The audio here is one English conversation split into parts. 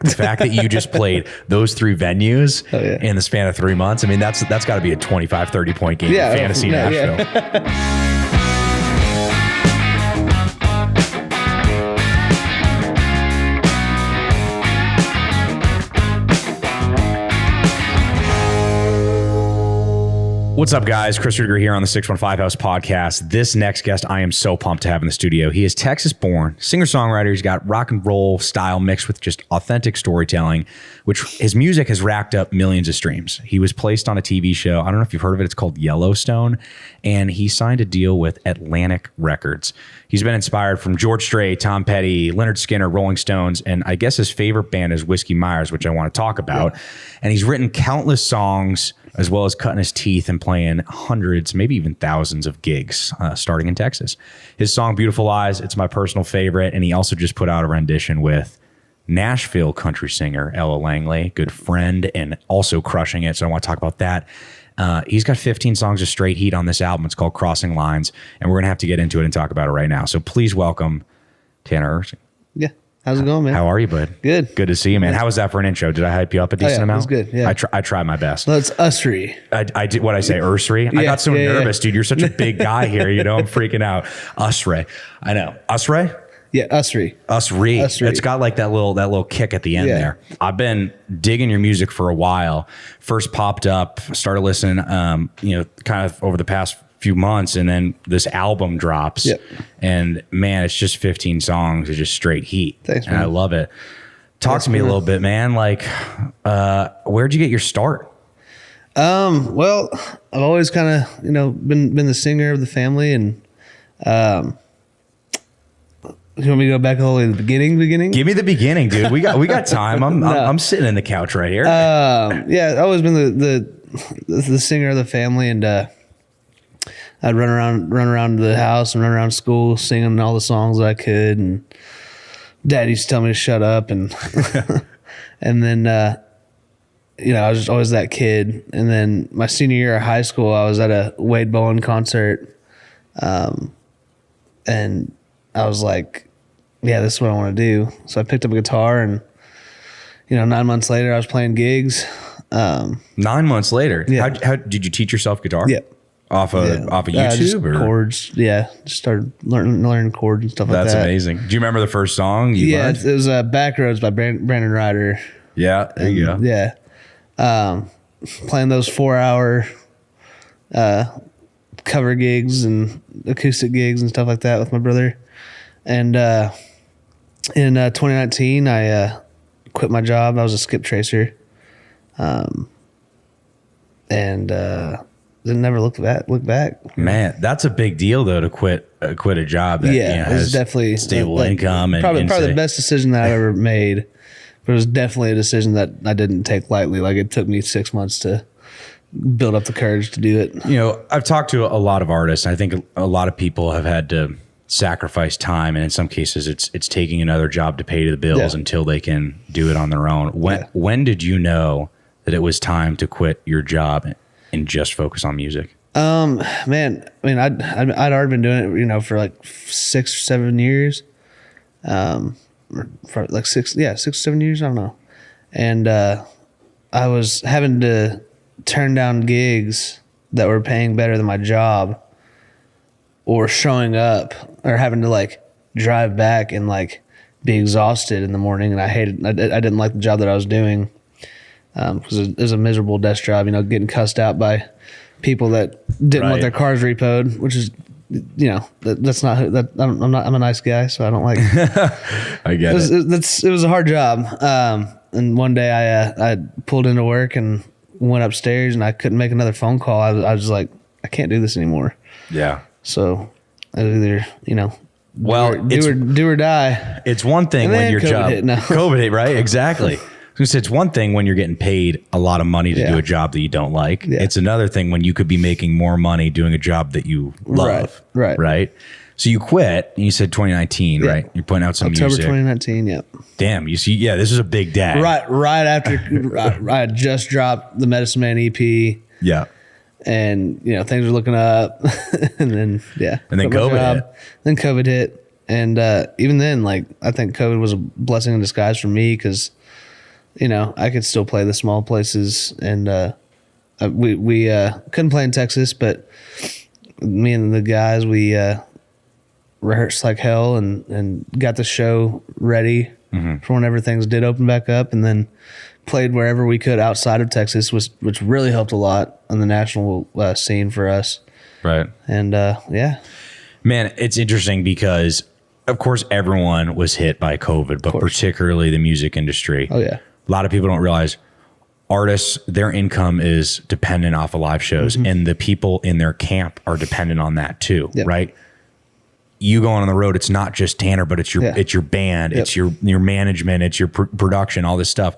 The fact that you just played those 3 venues in the span of 3 months. I mean, that's got to be a 25, 30 point game in fantasy Nashville. Yeah. What's up, guys? Chris Rudiger here on the 615 House podcast. This next guest I am so pumped to have in the studio. He is Texas-born, singer-songwriter. He's got rock and roll style mixed with just authentic storytelling, which his music has racked up millions of streams. He was placed on a TV show. I don't know if you've heard of it. It's called Yellowstone. And he signed a deal with Atlantic Records. He's been inspired from George Strait, Tom Petty, Leonard Skinner, Rolling Stones, and I guess his favorite band is Whiskey Myers, which I want to talk about. Yeah. And he's written countless songs, as well as cutting his teeth and playing hundreds, maybe even thousands of gigs, starting in Texas. His song, Beautiful Eyes, it's my personal favorite, and he also just put out a rendition with Nashville country singer Ella Langley, good friend, and also crushing it, so I want to talk about that. He's got 15 songs of straight heat on this album. It's called Crossing Lines, and we're going to have to get into it and talk about it right now. So please welcome Tanner Usrey. Yeah. How's it going, man? How are you, bud? Good. Good to see you, man. How was that for an intro? Did I hype you up a decent amount? It was good, yeah. I tried my best. Well, it's Usrey. I did what I say, Usrey? I got so nervous, dude. You're such a big guy here. You know, I'm freaking out. Usrey. I know. Usrey? Yeah, Usrey. Usrey. It's got like that little kick at the end there. I've been digging your music for a while. First popped up, started listening, kind of over the past few months, and then this album drops. Yep. And man, it's just 15 songs. It's just straight heat. Thanks, man. And I love it. Talk to me a little bit, man. Like, where'd you get your start? Well, I've always kind of, been the singer of the family, and you want me to go back all the way to the beginning? Give me the beginning, dude. We got time. I'm sitting in the couch right here. I've always been the singer of the family, and I'd run around the house and run around school singing all the songs that I could, and Dad used to tell me to shut up, and and then I was just always that kid. And then my senior year of high school, I was at a Wade Bowen concert, and I was like, yeah, this is what I want to do. So I picked up a guitar, and 9 months later, I was playing gigs. 9 months later, yeah. How did you teach yourself guitar? Yeah. Off of YouTube or chords? Yeah, just started learning chords and stuff like that. That's amazing. Do you remember the first song you learned? It was Backroads by Brandon Ryder. Yeah, there you go. Yeah, playing those 4-hour cover gigs and acoustic gigs and stuff like that with my brother. And in 2019, I quit my job. I was a skip tracer, and never look back. Man, that's a big deal though, to quit a job that has definitely stable income, and probably the best decision that I ever made. But it was definitely a decision that I didn't take lightly. Like, it took me 6 months to build up the courage to do it. I've talked to a lot of artists. I think a lot of people have had to sacrifice time, and in some cases it's taking another job to pay the bills until they can do it on their own. When did you know that it was time to quit your job and just focus on music? Man, I mean, I'd already been doing it, for like 6 or 7 years. For like 6 or 7 years, I don't know. And I was having to turn down gigs that were paying better than my job, or showing up, or having to like drive back and like be exhausted in the morning. And I didn't like the job that I was doing. Because it was a miserable desk job, getting cussed out by people that didn't want their cars repoed, which is, that's not that. I'm a nice guy, so I don't like. I get it. It was a hard job. And one day I pulled into work and went upstairs, and I couldn't make another phone call. I was like, I can't do this anymore. Yeah. So I was either, do or die. It's one thing when your job COVID hit, right? Exactly. It's one thing when you're getting paid a lot of money to do a job that you don't like. Yeah. It's another thing when you could be making more money doing a job that you love. Right. So you quit, and you said 2019, right? You're putting out some October music. 2019, yep. Damn, you see, this is a big day. Right after I had just dropped the Medicine Man EP. Yeah. And, things were looking up. And then, And then COVID hit. Then COVID hit. And even then, like, I think COVID was a blessing in disguise for me, because I could still play the small places, and we couldn't play in Texas, but me and the guys, we rehearsed like hell and got the show ready for whenever things did open back up, and then played wherever we could outside of Texas, which really helped a lot on the national scene for us. Right. And yeah. Man, it's interesting because, of course, everyone was hit by COVID, but particularly the music industry. Oh, yeah. A lot of people don't realize artists, their income is dependent off of live shows, and the people in their camp are dependent on that too, right? You going on the road, it's not just Tanner, but it's your band, it's your management, it's your production, all this stuff.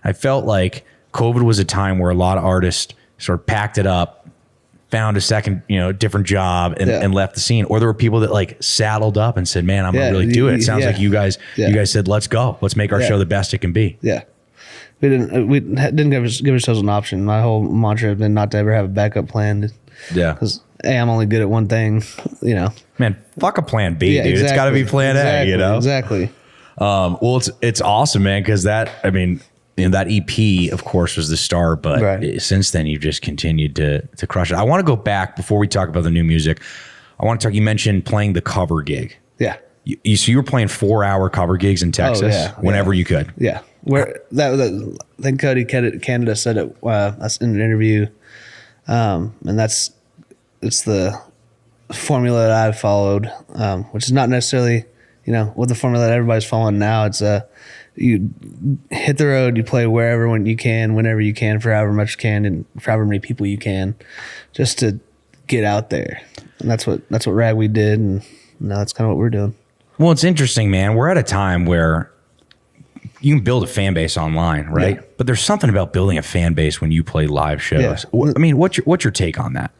I felt like COVID was a time where a lot of artists sort of packed it up, found a second, different job and left the scene. Or there were people that like saddled up and said, man, I'm gonna really do it. It sounds like you guys said, let's go. Let's make our show the best it can be. Yeah. We didn't give ourselves an option. My whole mantra has been not to ever have a backup plan. Yeah. Because I'm only good at one thing, Man, fuck a plan B, dude. Exactly. It's got to be plan A, Exactly. Well, it's awesome, man, because that EP, of course, was the start, but since then you've just continued to crush it. I want to go back before we talk about the new music. I want to talk. You mentioned playing the cover gig. Yeah. So you were playing 4-hour cover gigs in Texas whenever you could. Yeah. I think Cody Canada said it in an interview, and it's the formula that I've followed, which is not necessarily what the formula that everybody's following now. It's you hit the road, you play wherever when you can, whenever you can, for however much you can, and for however many people you can, just to get out there. And that's what Ragweed did, and now that's kind of what we're doing. Well, it's interesting, man. We're at a time where you can build a fan base online, right? Yeah. But there's something about building a fan base when you play live shows. Yeah. I mean, what's your take on that?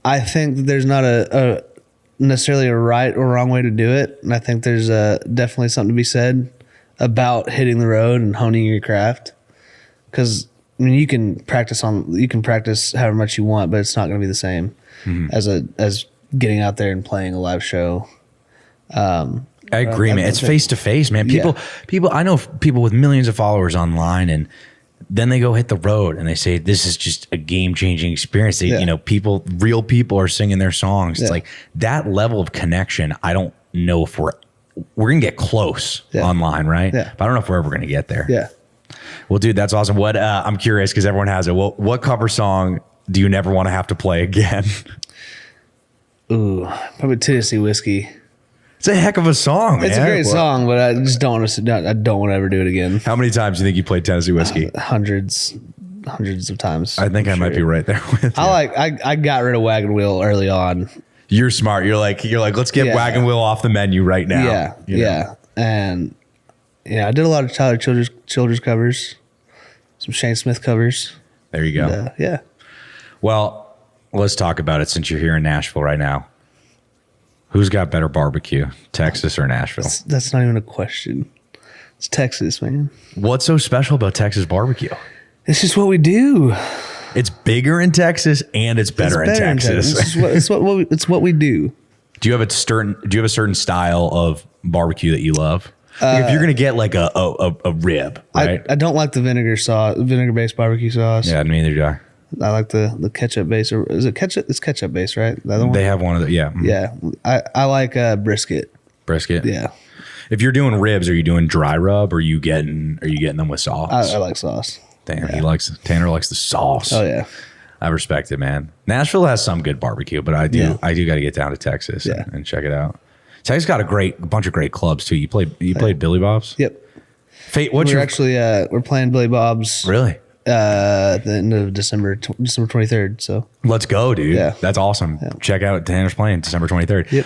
I think that there's not a necessarily a right or wrong way to do it, and I think there's definitely something to be said about hitting the road and honing your craft. Because you can practice however much you want, but it's not going to be the same as getting out there and playing a live show. I agree, man. It's face to face, man. People. I know people with millions of followers online, and then they go hit the road and they say this is just a game changing experience. Real people are singing their songs. It's like that level of connection. I don't know if we're gonna get close online, right? Yeah. But I don't know if we're ever gonna get there. Yeah. Well, dude, that's awesome. What I'm curious because everyone has it. What cover song do you never want to have to play again? Ooh, probably Tennessee Whiskey. It's a heck of a song, man. It's a great song, but I just don't want to. I don't want to ever do it again. How many times do you think you played Tennessee Whiskey? Hundreds of times. I think I might be right there with you. I got rid of Wagon Wheel early on. You're smart. You're like, let's get Wagon Wheel off the menu right now. Yeah. And I did a lot of Tyler Childers covers, some Shane Smith covers. There you go. And, yeah. Well, let's talk about it since you're here in Nashville right now. Who's got better barbecue, Texas or Nashville? That's not even a question. It's Texas, man. What's so special about Texas barbecue? It's just what we do. It's bigger in Texas and it's better in Texas. It's what we do. Do you have a certain style of barbecue that you love? Like if you're gonna get like a rib, right? I don't like the vinegar-based barbecue sauce. Yeah, neither do I. I like the ketchup base, or is it ketchup? It's ketchup base, right? The other one? They have one of the Yeah, I like brisket. Brisket. Yeah. If you're doing ribs, are you doing dry rub, or are you getting them with sauce? I like sauce. Damn, Tanner likes the sauce. Oh yeah. I respect it, man. Nashville has some good barbecue, but I do got to get down to Texas and check it out. Texas got a bunch of great clubs too. You played Billy Bob's? Yep. We're playing Billy Bob's. Really? At the end of December 23rd. So let's go, dude. Yeah. That's awesome. Yeah. Check out Tanner's playing December 23rd. Yep.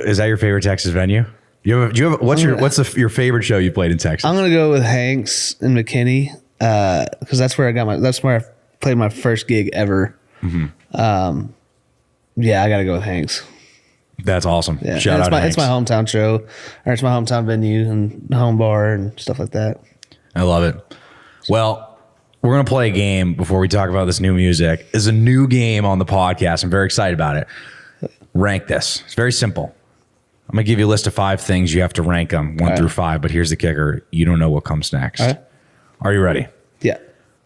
Is that your favorite Texas venue? What's your favorite show you played in Texas? I'm gonna go with Hanks in McKinney because that's where I played my first gig ever. Mm-hmm. I gotta go with Hanks. That's awesome. Yeah. Shout out Hanks. It's my hometown show, or it's my hometown venue and home bar and stuff like that. I love it. Well, we're going to play a game before we talk about this new music. It's a new game on the podcast. I'm very excited about it. Rank this. It's very simple. I'm going to give you a list of 5 things. You have to rank them 1 through 5, but here's the kicker. You don't know what comes next. All right. Are you ready? Yeah.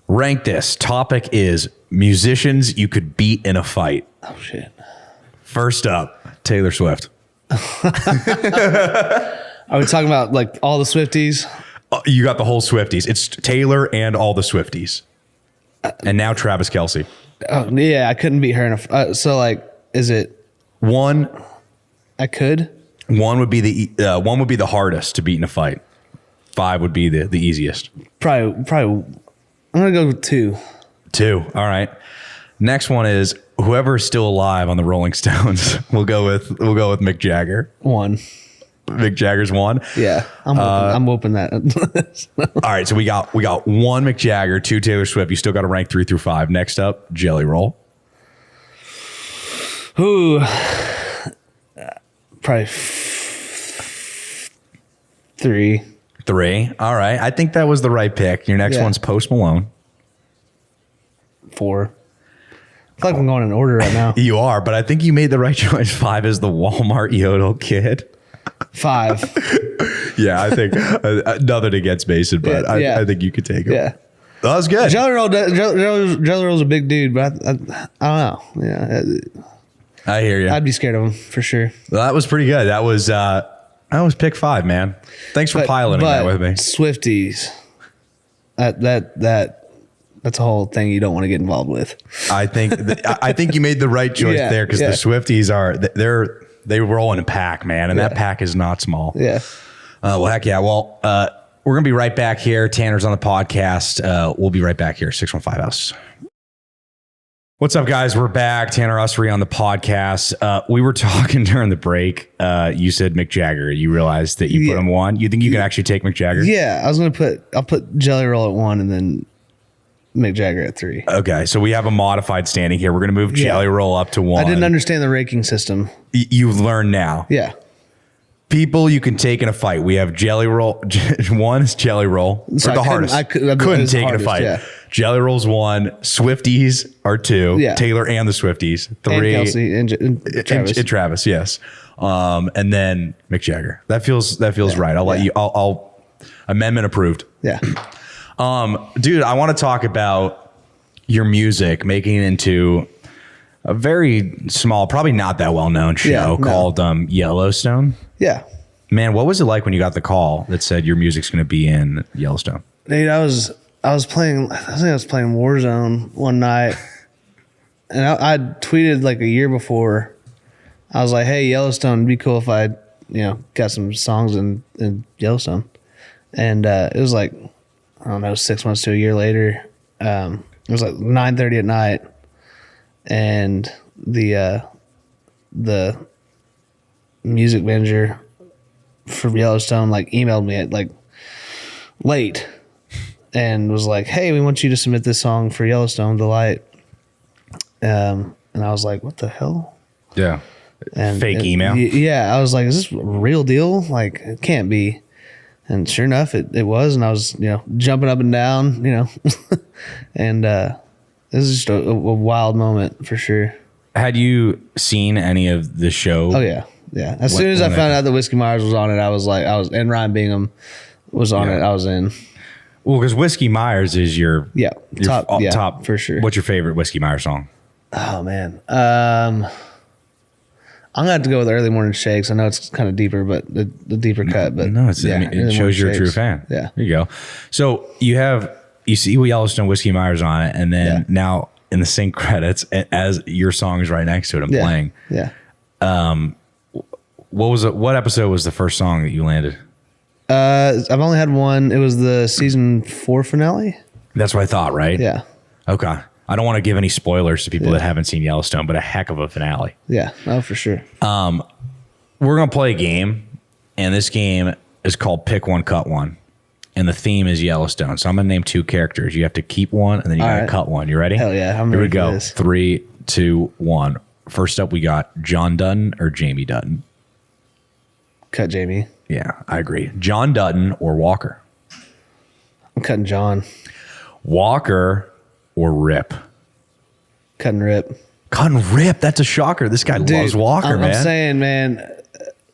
Rank this. Topic is musicians you could beat in a fight. Oh, shit. First up, Taylor Swift. Are we talking about like all the Swifties? You got the whole Swifties. It's Taylor and all the Swifties. And now Travis Kelce. Oh, yeah. I couldn't beat her in a so like, is it 1 I could? would be the hardest to beat in a fight. 5 would be the easiest. Probably. I'm gonna go with 2. 2. All right. Next one is whoever is still alive on the Rolling Stones. We'll go with Mick Jagger. 1. Mick Jagger's 1. Yeah, I'm whooping that. All right, so we got 1 Mick Jagger, 2 Taylor Swift. You still got to rank 3 through 5. Next up, Jelly Roll. Ooh, probably 3. 3. All right, I think that was the right pick. Your next one's Post Malone. 4. I feel like I'm going in order right now. You are, but I think you made the right choice. 5 is the Walmart Yodel Kid. 5. Yeah, I think nothing against Mason, but I think you could take him. Yeah. That was good. Jelly Roll's a big dude, but I don't know. Yeah, I hear you. I'd be scared of him for sure. Well, that was pretty good. That was pick 5, man. Thanks for piloting that with me. Swifties, that's a whole thing you don't want to get involved with. I think you made the right choice there because the Swifties they roll in a pack, man, and that pack is not small. Yeah. Well, heck yeah. Well, we're gonna be right back here. Tanner's on the podcast. We'll be right back here. 615 House. What's up, guys? We're back. Tanner Usrey on the podcast. We were talking during the break. You said Mick Jagger. You realized that you put him 1. You think you can actually take Mick Jagger? Yeah, I'll put Jelly Roll at 1 and then Mick Jagger at 3. Okay, so we have a modified standing here. We're gonna move Jelly Roll up to 1. I didn't understand the ranking system. You've learned now. Yeah. People you can take in a fight. We have Jelly Roll. 1 is Jelly Roll. So or the hardest. Couldn't take in a fight. Yeah. Jelly Roll's 1. Swifties are 2. Yeah. Taylor and the Swifties. 3. And Kelce and Travis. And Travis, yes. And then Mick Jagger. That feels right. I'll let you. I'll amendment approved. Yeah. Dude, I want to talk about your music making it into a very small, probably not that well-known show called Yellowstone. Yeah. Man, what was it like when you got the call that said your music's going to be in Yellowstone? Dude, I was playing. I think I was playing Warzone one night, and I tweeted like a year before. I was like, "Hey, Yellowstone, it'd be cool if I, got some songs in Yellowstone." And it was like, I don't know, 6 months to a year later. It was like 9:30 at night, and the music manager from Yellowstone like emailed me at like late and was like, "Hey, we want you to submit this song for Yellowstone, The Light." And I was like, "What the hell?" Yeah. And fake email. Yeah. I was like, "Is this a real deal? Like, it can't be." And sure enough, it was. And I was, jumping up and down, and it was just a wild moment for sure. Had you seen any of the show? Oh yeah. Yeah. As soon as I found out that Whiskey Myers was on it, I was like, and Ryan Bingham was on it. I was in. Well, because Whiskey Myers is your top for sure. What's your favorite Whiskey Myers song? Oh man. I'm gonna have to go with Early Morning Shakes. I know it's kind of deeper, but the deeper cut. But no, it shows you're a true fan. Yeah. There you go. So you see Yellowstone Whiskey Myers on it, and then now in the sync credits, as your song is right next to it, I'm playing. Yeah. What episode was the first song that you landed? I've only had one. It was the season 4 finale. That's what I thought, right? Yeah. Okay. I don't want to give any spoilers to people that haven't seen Yellowstone, but a heck of a finale. Yeah. Oh, for sure. We're going to play a game, and this game is called Pick One, Cut One. And the theme is Yellowstone. So I'm going to name 2 characters. You have to keep one, and then you got to cut one. You ready? Hell yeah. Here we go. 3, 2, 1. First up, we got John Dutton or Jamie Dutton. Cut Jamie. Yeah, I agree. John Dutton or Walker? I'm cutting John. Walker or Rip? Cutting Rip. Cutting Rip. That's a shocker. This guy loves Walker, man. I'm saying, man,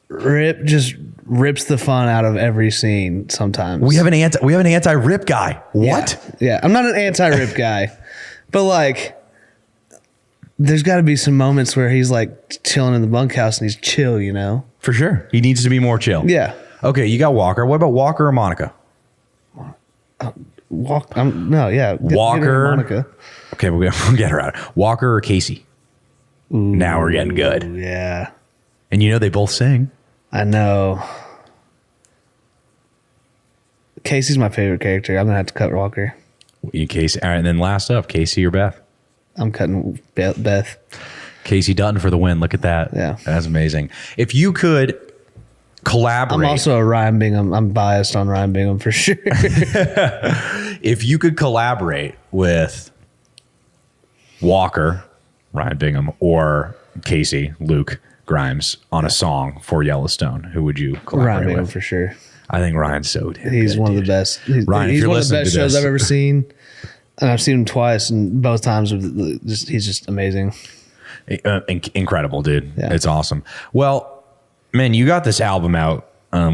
Rip just rips the fun out of every scene sometimes. We have an anti-Rip guy. What? Yeah. I'm not an anti-Rip guy, but like there's got to be some moments where he's like chilling in the bunkhouse and he's chill, you know? For sure. He needs to be more chill. Yeah. Okay, you got Walker. What about Walker or Monica? Walker. Monica. Okay, we'll get her out. Walker or Casey? Ooh, now we're getting good. Yeah. And you know they both sing. I know. Casey's my favorite character. I'm going to have to cut Walker. Casey. All right, and then last up, Casey or Beth? I'm cutting Beth. Casey Dutton for the win. Look at that. Yeah. That's amazing. If you could collaborate. I'm also a Ryan Bingham. I'm biased on Ryan Bingham for sure. If you could collaborate with Walker, Ryan Bingham, or Casey, Luke Grimes on a song for Yellowstone, who would you collaborate Ryan Bingham with? For sure. I think Ryan's so damn He's good, one dude. of the best. Ryan, he's if you're one of the listening best to shows this, I've ever seen. And I've seen him twice, and both times he's just amazing. Incredible, dude. Yeah. It's awesome. Well, man, you got this album out,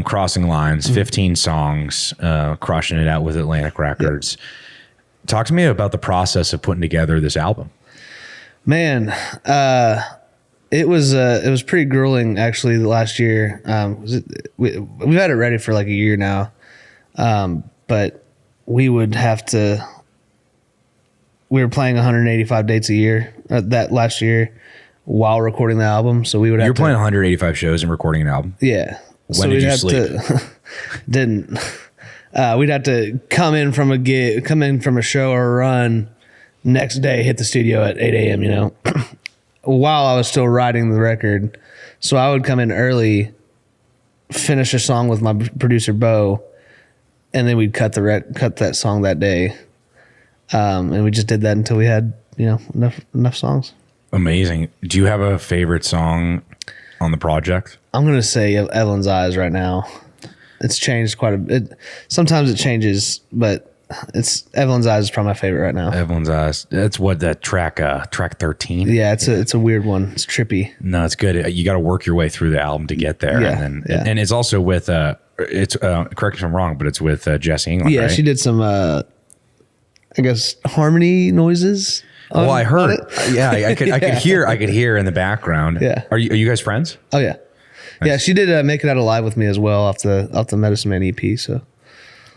Crossing Lines, 15 songs, crushing it out with Atlantic Records. Yep. Talk to me about the process of putting together this album. Man, it was pretty grueling actually last year. We've had it ready for like a year now, but we were playing 185 dates a year that last year while recording the album. So we would have You're playing 185 shows and recording an album. Yeah. When did you sleep? We'd have to come in from a show or a run next day, hit the studio at 8 a.m., you know, while I was still writing the record. So I would come in early, finish a song with my producer, Bo, and then we'd cut that song that day. And we just did that until we had, you know, enough songs. Amazing. Do you have a favorite song on the project? I'm going to say Evelyn's Eyes right now. It's changed quite a bit. Sometimes it changes, but Evelyn's Eyes is probably my favorite right now. Evelyn's Eyes. That's what that track 13. Yeah, it's a weird one. It's trippy. No, it's good. You got to work your way through the album to get there. Yeah, and it's also with correct me if I'm wrong, but it's with Jesse England. Yeah, right? she did some I guess harmony noises. Well, I heard. Yeah, I could hear in the background. Yeah. Are you guys friends? Oh yeah. Nice. Yeah, she did Make It Out Alive with me as well off the Medicine Man EP. So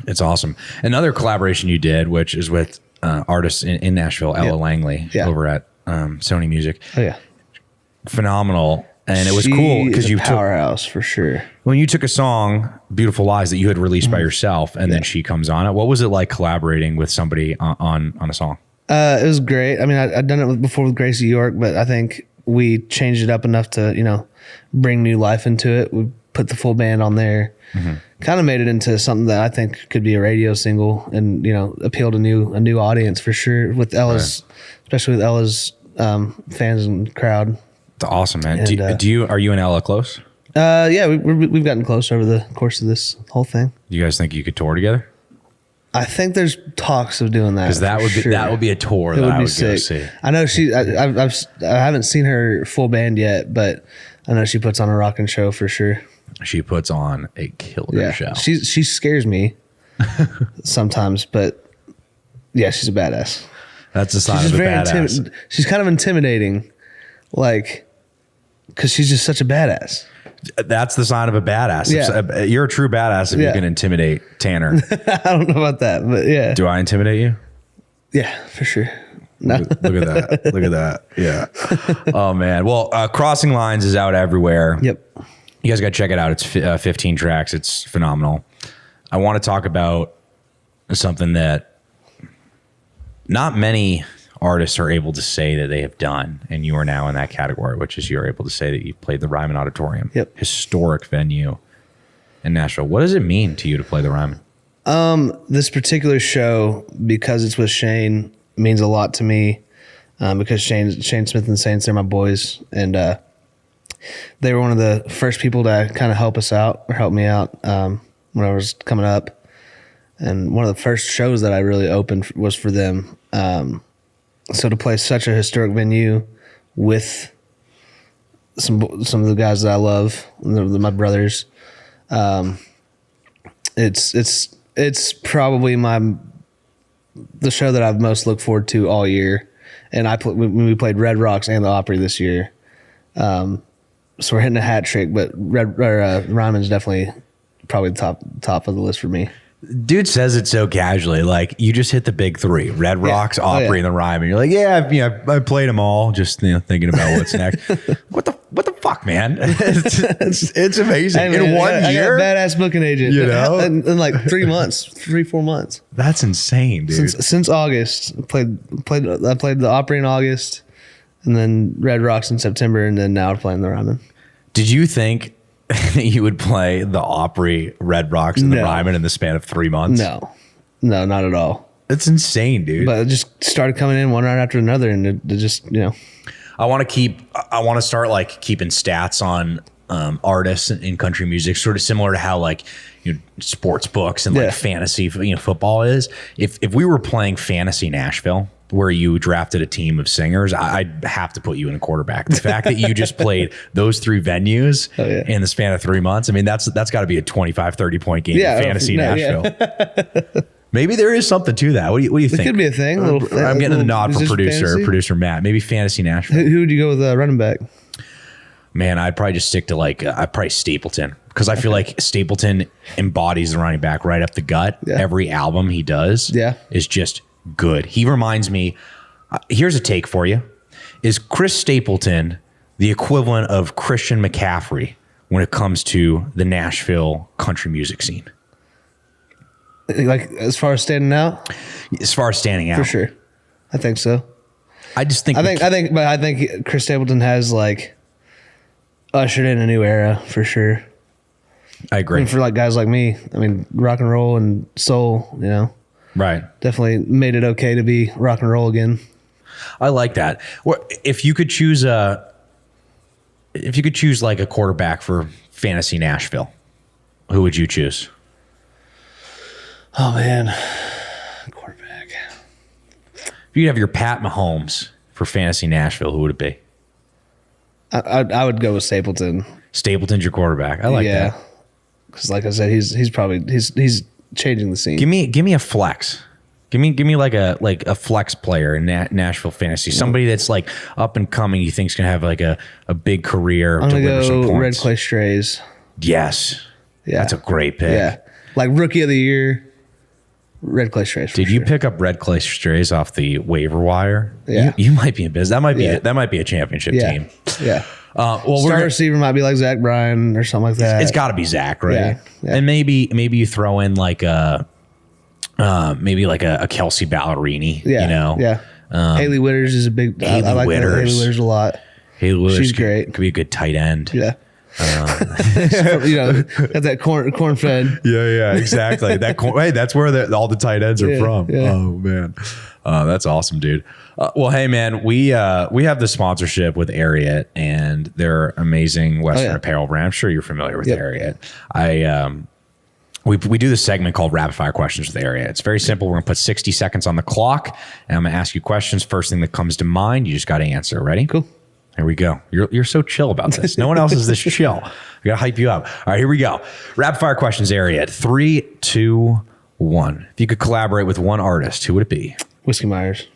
it's awesome. Another collaboration you did, which is with artists in Nashville, Ella Langley, over at Sony Music. Oh yeah, phenomenal. And it was cool because you powerhouse for sure. When you took a song, "Beautiful Lies," that you had released by yourself, and then she comes on it. What was it like collaborating with somebody on a song? It was great. I mean, I'd done it before with Gracie York, but I think we changed it up enough to, you know, bring new life into it. We put the full band on there, kind of made it into something that I think could be a radio single and, you know, appeal to a new audience for sure with Ella's, especially with Ella's fans and crowd. It's awesome, man. And, are you and Ella close? Yeah, we've gotten close over the course of this whole thing. Do you guys think you could tour together? I think there's talks of doing that. Because that would be a tour that I would go see. I know I haven't seen her full band yet, but I know she puts on a rockin' show for sure. She puts on a killer show. She scares me sometimes, but yeah, she's a badass. That's the sign of a badass. She's kind of intimidating, like, because she's just such a badass. That's the sign of a badass. Yeah. You're a true badass if you can intimidate Tanner. I don't know about that, but yeah. Do I intimidate you? Yeah, for sure. No. Look at that. Look at that. Yeah. Oh, man. Well, Crossing Lines is out everywhere. Yep. You guys got to check it out. It's 15 tracks. It's phenomenal. I want to talk about something that not many artists are able to say that they have done, and you are now in that category, which is you're able to say that you've played the Ryman Auditorium. Yep. Historic venue in Nashville. What does it mean to you to play the Ryman? This particular show, because it's with Shane, means a lot to me, because Shane Smith and the Saints, they're my boys, and they were one of the first people to kind of help me out when I was coming up, and one of the first shows that I really opened was for them. So to play such a historic venue with some of the guys that I love, my brothers. It's probably the show that I've most looked forward to all year. And when we played Red Rocks and the Opry this year. So we're hitting a hat trick, but Ryman's definitely probably top of the list for me. Dude says it so casually, like you just hit the big three: Red Rocks, Opry, and the Ryman. You're like, I played them all. Just thinking about what's next. What the fuck, man? It's amazing. Hey, man, in 1 year, I got a badass booking agent. You know, in like 3-4 months. That's insane, dude. Since August, I played the Opry in August, and then Red Rocks in September, and then now I'm playing the Ryman. Did you think you would play the Opry, Red Rocks, and the Ryman in the span of 3 months? No, not at all. It's insane, dude. But it just started coming in one right after another, and it just, I want to start like keeping stats on artists in country music, sort of similar to how like sports books and like fantasy football is. If we were playing Fantasy Nashville, where you drafted a team of singers, I'd have to put you in a quarterback. The fact that you just played those 3 venues in the span of 3 months, I mean, that's got to be a 25, 30-point game in Fantasy Nashville. Yeah. Maybe there is something to that. What do you think? It could be a thing. I'm getting a nod from fantasy? producer Matt. Maybe Fantasy Nashville. Who would you go with running back? Man, I'd probably just stick to I'd probably Stapleton, because I feel like Stapleton embodies the running back right up the gut. Yeah. Every album he does is just good. He reminds me, here's a take for you. Is Chris Stapleton the equivalent of Christian McCaffrey when it comes to the Nashville country music scene? Like as far as standing out? As far as standing out. For sure. I think so. I think Chris Stapleton has like ushered in a new era for sure. I agree. And for like guys like me, I mean, rock and roll and soul, right. Definitely made it okay to be rock and roll again. I like that. If you could choose like a quarterback for Fantasy Nashville, who would you choose? Oh man, quarterback. If you'd have your Pat Mahomes for Fantasy Nashville, who would it be? I would go with Stapleton. Stapleton's your quarterback. I like that. Because like I said, he's changing the scene. Give me a flex. Give me like a flex player in Nashville fantasy. Somebody that's like up and coming. You think's gonna have like a big career. I'm gonna go Red Clay Strays. Yes. Yeah. That's a great pick. Yeah. Like rookie of the year. Red Clay Strays. Did you pick up Red Clay Strays off the waiver wire? Yeah. You might be in business. That might be a championship team. Yeah. Well, star receiver might be like Zach Bryan or something like that. It's got to be Zach, right? Yeah. And maybe you throw in like a Kelsey Ballerini. Yeah. Yeah. Haley Witters is a big. I like Haley Witters a lot. Haley Witters, she's great. Could be a good tight end. Yeah. Got that corn fed. Yeah, exactly. Hey, that's where all the tight ends are from. Yeah. Oh man, that's awesome, dude. Well, hey man, we have the sponsorship with Ariat, and they're amazing Western apparel brand. I'm sure you're familiar with Ariat. We do this segment called Rapid Fire Questions with Ariat. It's very simple. We're gonna put 60 seconds on the clock, and I'm gonna ask you questions. First thing that comes to mind, you just got to answer. Ready? Cool. Here we go. You're so chill about this. No one else is this chill. I gotta hype you up. All right, here we go. Rapid fire questions, Ariat. 3, 2, 1. If you could collaborate with one artist, who would it be? Whiskey Myers.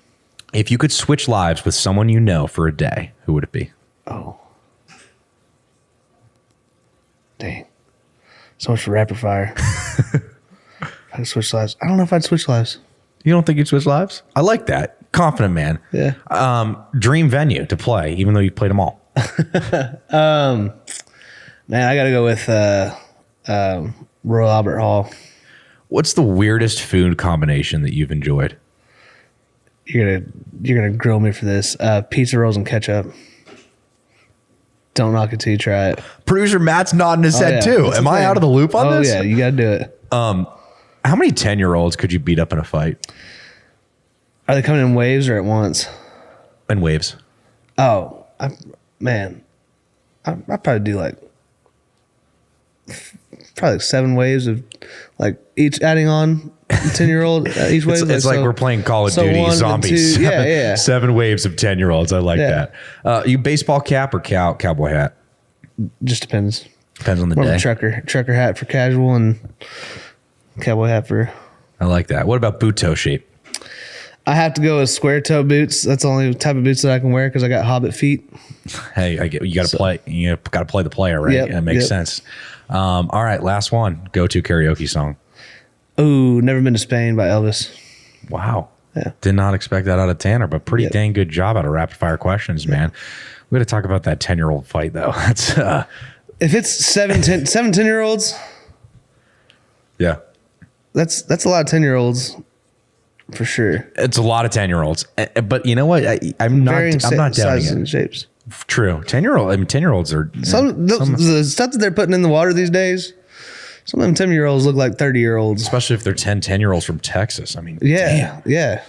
If you could switch lives with someone you know for a day, who would it be? Oh. Dang. So much for rapid fire. I could switch lives. I don't know if I'd switch lives. You don't think you'd switch lives? I like that. Confident man. Yeah. Dream venue to play, even though you played them all. Man, I got to go with Royal Albert Hall. What's the weirdest food combination that you've enjoyed? You're gonna grill me for this. Pizza rolls and ketchup. Don't knock it till you try it. Producer Matt's nodding his head too. Am I out of the loop on this? Oh yeah, you gotta do it. How many 10-year-olds could you beat up in a fight? Are they coming in waves or at once? In waves. Oh, I probably do like probably like 7 waves of like each adding on 10-year-old each wave. It's like we're playing Call of Duty zombies. Yeah. 7 waves of 10-year-olds. I like that. You baseball cap or cowboy hat? Just depends. Depends on the More day. of a trucker hat for casual and cowboy hat for. I like that. What about boot toe shape? I have to go with square toe boots. That's the only type of boots that I can wear because I got hobbit feet. Hey, I get you got to play. You got to play the player, right? Yep, It makes sense. All right, last one. Go-to karaoke song. Ooh, Never Been to Spain by Elvis. Wow. Yeah. Did not expect that out of Tanner, but pretty dang good job out of rapid fire questions, man. We got to talk about that 10-year-old fight though. That's if it's 7 10-year-olds, yeah. that's a lot of 10-year-olds for sure. It's a lot of 10-year-olds. But you know what? I'm not doubting sizes it. and shapes. True. 10-year-olds are The stuff that they're putting in the water these days, some of them 10-year-olds look like 30-year-olds. especially if they're 10-year-olds from Texas. I mean, Yeah. Yeah.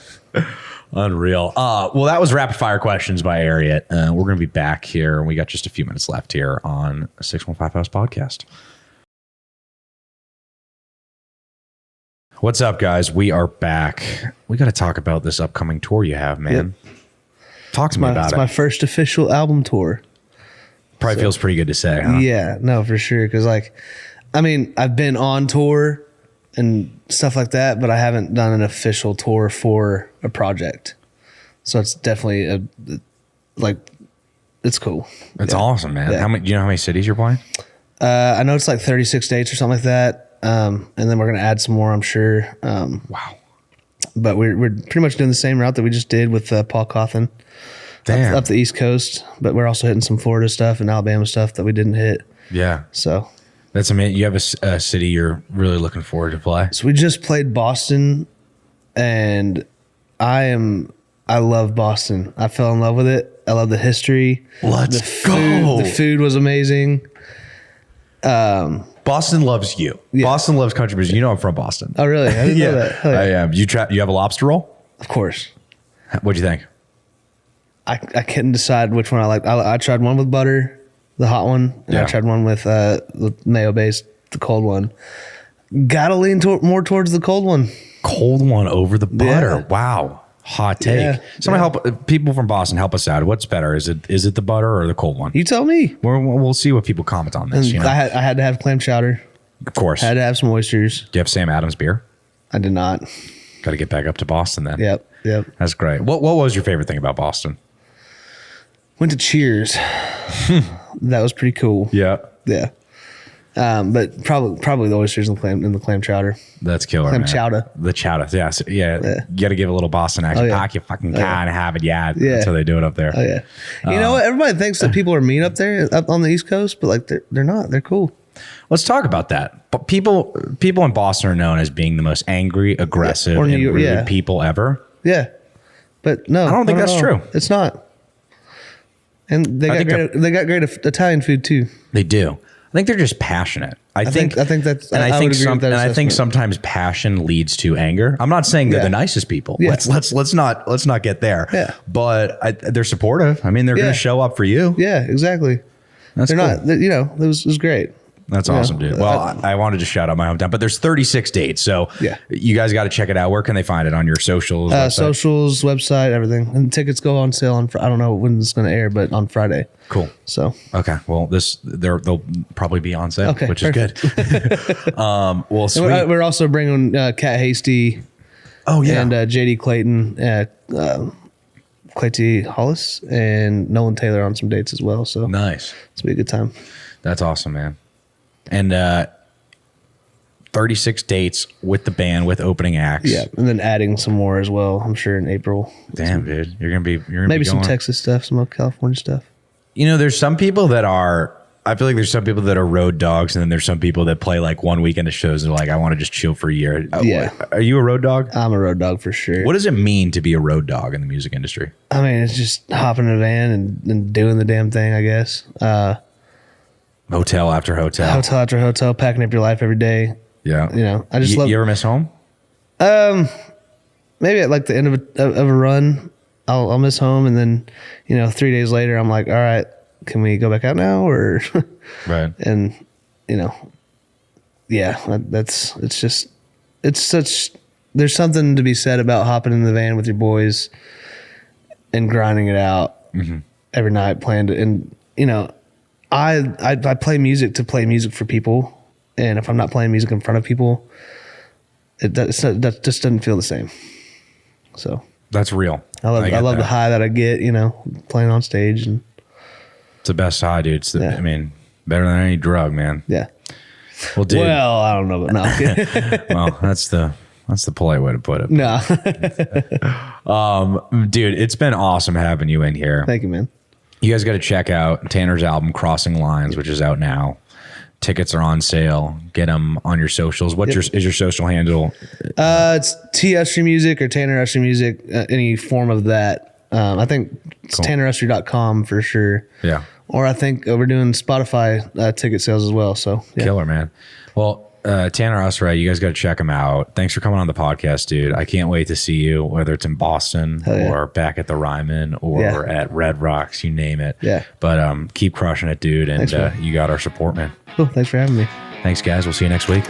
unreal. Well, that was rapid fire questions by Ariat. We're going to be back here, and we got just a few minutes left here on 615 House Podcast. What's up, guys? We are back. We got to talk about this upcoming tour you have, man. Talk to me about It's it. my first official album tour. Probably feels pretty good to say, huh? Yeah, no, for sure. Because I've been on tour and stuff like that, but I haven't done an official tour for a project. So it's definitely it's cool. It's awesome, man. Yeah. Do you know how many cities you're playing? I know it's like 36 dates or something like that. And then we're gonna add some more, I'm sure. Wow. But we're pretty much doing the same route that we just did with Paul Cawthon Damn. up the East Coast. But we're also hitting some Florida stuff and Alabama stuff that we didn't hit. Yeah. So That's amazing. You have a city you're really looking forward to play? So we just played Boston, and I love Boston. I fell in love with it. I love the history. Let's go. The food was amazing. Boston loves you. Yeah. Boston loves country music. You know I'm from Boston. Oh, really? I didn't know that. Hell yeah. I am. You have a lobster roll? Of course. What'd you think? I couldn't decide which one I liked. I tried one with butter, the hot one, and I tried one with mayo based, the cold one. Gotta lean more towards the cold one. Cold one over the butter. Yeah. Wow. Hot take. Yeah. Somebody help people from Boston help us out. What's better? Is it the butter or the cold one? You tell me. We'll see what people comment on this. And You know? I had to have clam chowder. Of course. I had to have some oysters. Do you have Sam Adams beer? I did not. Got to get back up to Boston then. Yep. That's great. What was your favorite thing about Boston? Went to Cheers. That was pretty cool. Yeah. Yeah. But probably the oysters and the clam chowder. That's killer, Clam man. chowder. The chowder. Yeah. You got to give a little Boston accent. Oh, yeah. Park your fucking car and have it. Yeah. Yeah. That's how they do it up there. Oh yeah. You know what? Everybody thinks that people are mean up there, up on the East Coast, but like they're not. They're cool. Let's talk about that. But people in Boston are known as being the most angry, aggressive, Or New and York, rude yeah. people ever. Yeah. But no, I don't think that's true. It's not. And they got great Italian food too. They do. I think they're just passionate. I think that's. and I would think agree with that I think assessment. sometimes passion leads to anger. I'm not saying they're Yeah. the nicest people. Yeah. Let's not get there. Yeah. But they're supportive. I mean, they're going Yeah. to show up for you. Yeah, exactly. That's They're cool. not. It was great. That's awesome, dude. Well, I wanted to shout out my hometown, but there's 36 dates, so Yeah. you guys got to check it out. Where can they find it? On your socials? website? Socials, website, everything, and tickets go on sale on. I don't know when it's going to air, but on Friday. Cool. So Okay. Well, they'll probably be on sale, Okay, which is good. Well, and sweet. we're also bringing Cat Hasty. Oh yeah. And JD Clayton, Clayton Hollis, and Nolan Taylor on some dates as well. So Nice. it's be a good time. That's awesome, man. And 36 dates with the band with opening acts. Yeah, and then adding some more as well. I'm sure in April. Damn, dude. You're gonna be Maybe some going. Texas stuff, some California stuff. You know, there's some people that are. I feel like there's some people that are road dogs, and then there's some people that play like one weekend of shows and are like, I want to just chill for a year. Yeah. Are you a road dog? I'm a road dog for sure. What does it mean to be a road dog in the music industry? I mean, it's just hopping in a van and doing the damn thing, I guess. Hotel after hotel. Hotel after hotel, packing up your life every day. Yeah. You know, I just love. You ever miss home? Maybe at like the end of a run, I'll miss home, and then 3 days later, I'm like, all right, can we go back out now? Or Right. and there's something to be said about hopping in the van with your boys and grinding it out every night, playing it. And, you know, I play music to play music for people. And if I'm not playing music in front of people, that just doesn't feel the same. So that's real. I love the high that I get, you know, playing on stage. And it's the best high, dude. I mean, better than any drug, man. Yeah. Well, dude. Well, I don't know, but no. Well, that's the polite way to put it. No. Dude, it's been awesome having you in here. Thank you, man. You guys got to check out Tanner's album, Crossing Lines, which is out now. Tickets are on sale. Get them on your socials. Is your social handle? It's T Usrey Music or Tanner Usrey Music, any form of that. I think it's tannerusrey.com for sure. Yeah. Or I think we're doing Spotify ticket sales as well. So yeah. Killer, man. Well, Tanner Usrey, you guys got to check him out. Thanks for coming on the podcast, dude. I can't wait to see you, whether it's in Boston or back at the Ryman or at Red Rocks, you name it. Yeah. But keep crushing it, dude. And thanks, you got our support, man. Cool. Thanks for having me. Thanks, guys. We'll see you next week.